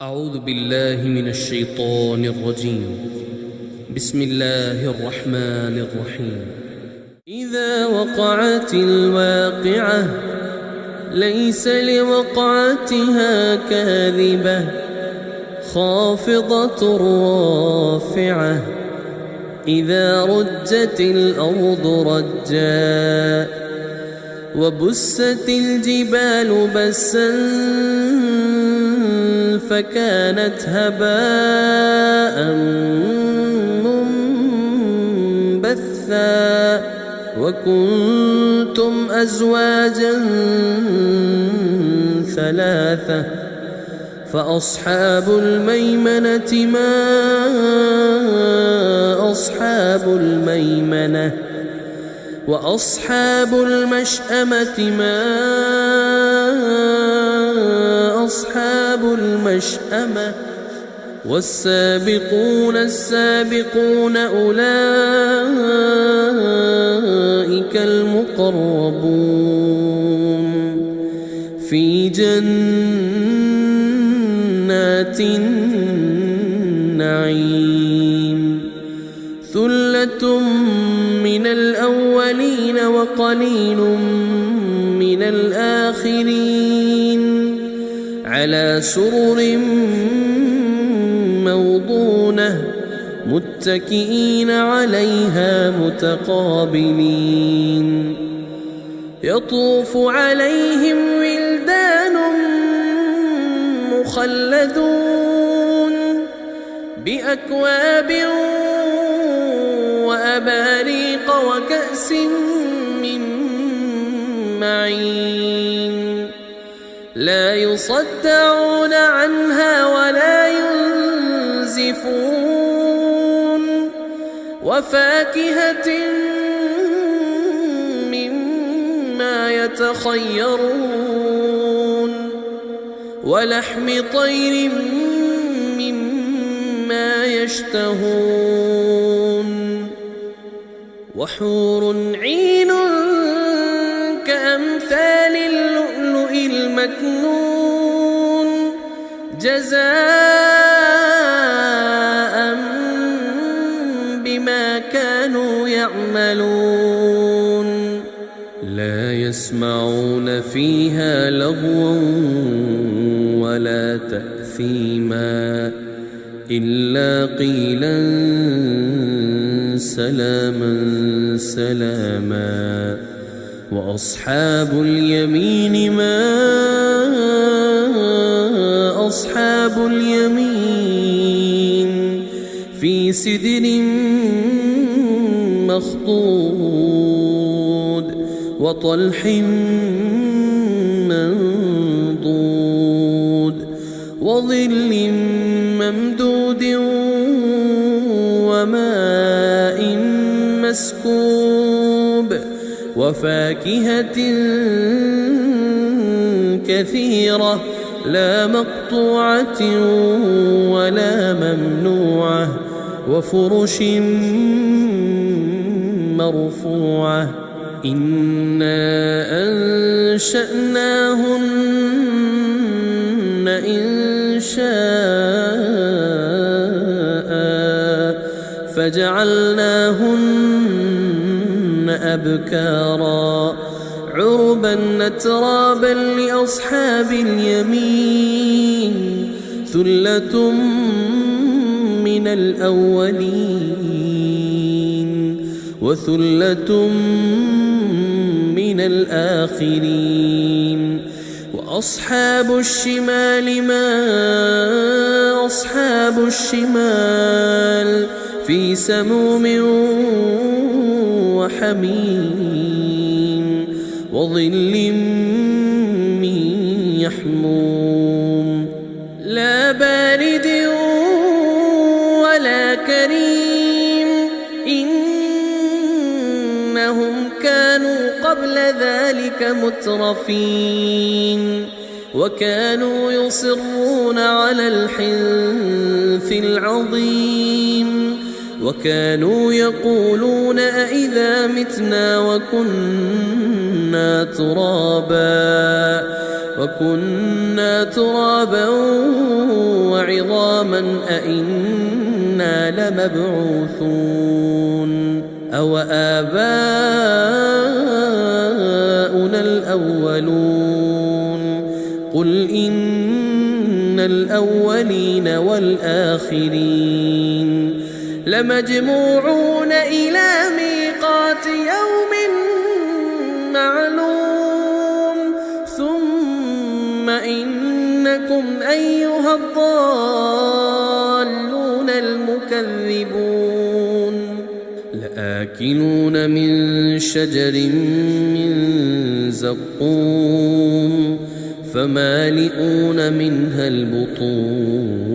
أعوذ بالله من الشيطان الرجيم. بسم الله الرحمن الرحيم. إذا وقعت الواقعة ليس لوقعتها كاذبة خافضة رافعة إذا رجت الأرض رجا وبست الجبال بسا فكانت هباء منبثا وكنتم أزواجا ثلاثة فأصحاب الميمنة ما أصحاب الميمنة وأصحاب المشأمة ما أصحاب المشأمة والسابقون السابقون أولئك المقربون في جنات النعيم ثلة من الأولين وقليل من الآخرين على سرر موضونة متكئين عليها متقابلين يطوف عليهم ولدان مخلدون بأكواب وأباريق وكأس من معين لا يصدعون عنها ولا ينزفون وفاكهة مما يتخيرون ولحم طير مما يشتهون وحور عين كأمثال اللؤلؤ المكنون جزاء بما كانوا يعملون لا يسمعون فيها لغوا ولا تأثيما إلا قيلا سلاما سلاما وأصحاب اليمين ما أصحاب اليمين في سدر مخضود وطلح منضود وظل ممدود وماء مسكوب وفاكهة كثيرة لا مقطوعة ولا ممنوعة وفرش مرفوعة إنا أنشأناهن إنشاء فجعلناهن أبكارا عربا أترابا لأصحاب اليمين ثلة من الأولين وثلة من الآخرين وأصحاب الشمال ما أصحاب الشمال في سموم وحميم وظل من يحموم لا بارد ولا كريم إنهم كانوا قبل ذلك مترفين وكانوا يصرون على الحنث العظيم وكانوا يقولون أئذا متنا وكنا ترابا عظاما أئنا لمبعوثون أو آباؤنا الأولون قل إن الأولين والآخرين لمجموعون إلى ميقات يوم معلوم ثم إنكم أيها الضالون المكذبون لآكلون من شجر من زقوم فمالئون منها البطون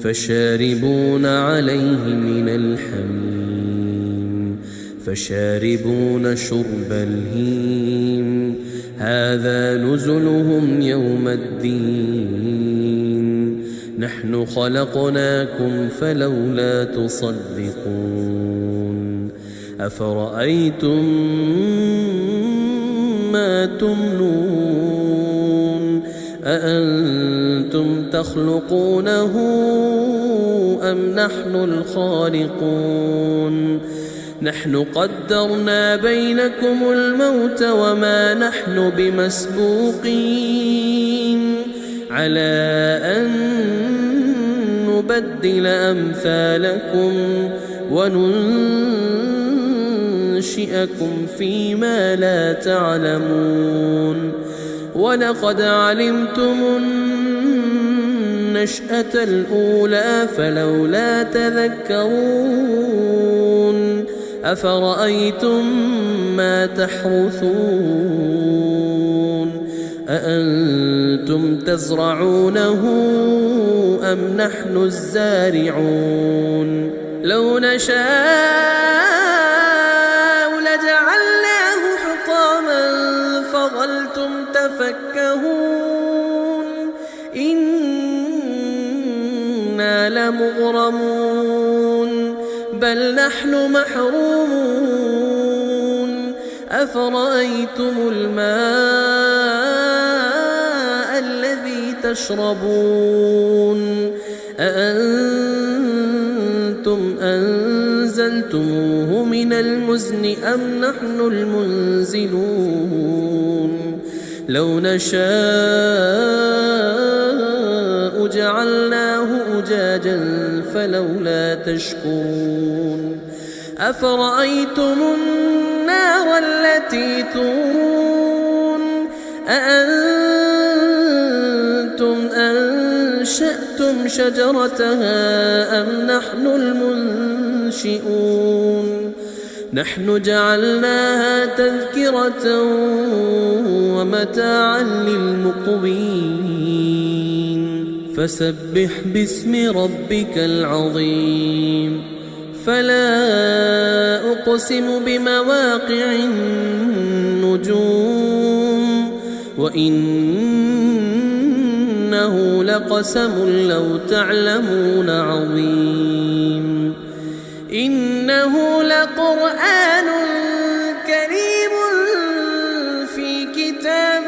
فشاربون عليه من الحميم فشاربون شرب الهيم هذا نزلهم يوم الدين نحن خلقناكم فلولا تصدقون أفرأيتم ما تمنون أأنتم تخلقونه أم نحن الخالقون نحن قدرنا بينكم الموت وما نحن بمسبوقين على أن نبدل أمثالكم وننشئكم فيما لا تعلمون ولقد علمتم النشأة الأولى فلولا تذكرون أفرأيتم ما تحرثون أأنتم تزرعونه أم نحن الزارعون لو نشاء لجعلناه حطاما فظلتم تفكهون إنا لمغرمون بل نحن محرومون أفرأيتم الماء الذي تشربون أأنتم أنزلتموه من المزن أم نحن المنزلون لو نشاء جعلناه أجاجا فلولا تشكرون أفرأيتم النار التي تورون أأنتم أنشأتم شجرتها أم نحن المنشئون نحن جعلناها تذكرة ومتاعا للمقوين فسبح باسم ربك العظيم فلا أقسم بمواقع النجوم وإنه لقسم لو تعلمون عظيم إنه لقرآن كريم في كتاب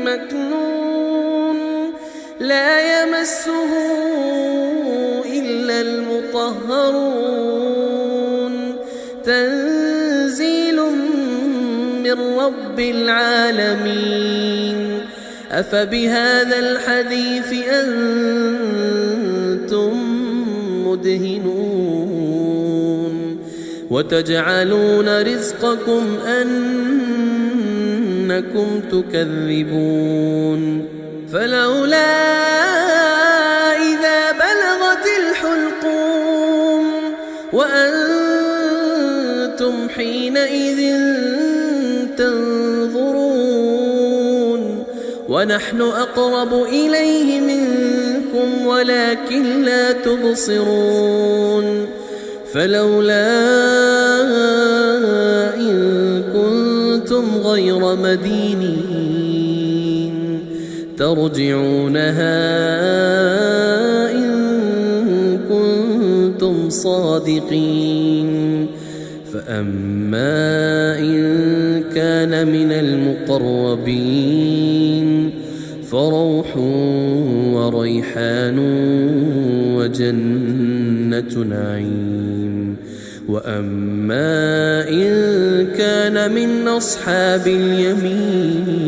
مكنون لا يمسه إلا المطهرون تنزيل من رب العالمين أفبهذا الحديث أنتم مدهنون وتجعلون رزقكم أنكم تكذبون فلولا إذا بلغت الحلقوم وأنتم حينئذ تنظرون ونحن أقرب إليه منكم ولكن لا تبصرون فلولا إن كنتم غير مدينين ترجعونها إن كنتم صادقين فأما إن كان من المقربين فروح وريحان وجنة نعيم. وأما إن كان من أصحاب اليمين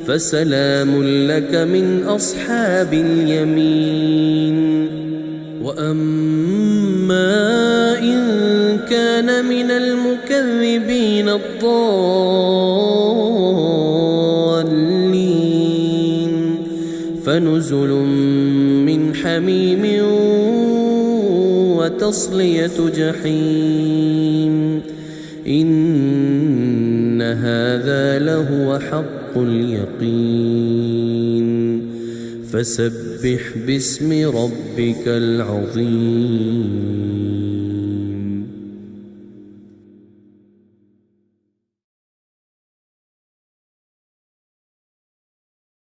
فسلام لك من أصحاب اليمين. وأما إن كان من المكذبين الضالين فنزل من حميم وتصلية جحيم. إن هذا لهو حق اليقين. فسبح باسم ربك العظيم.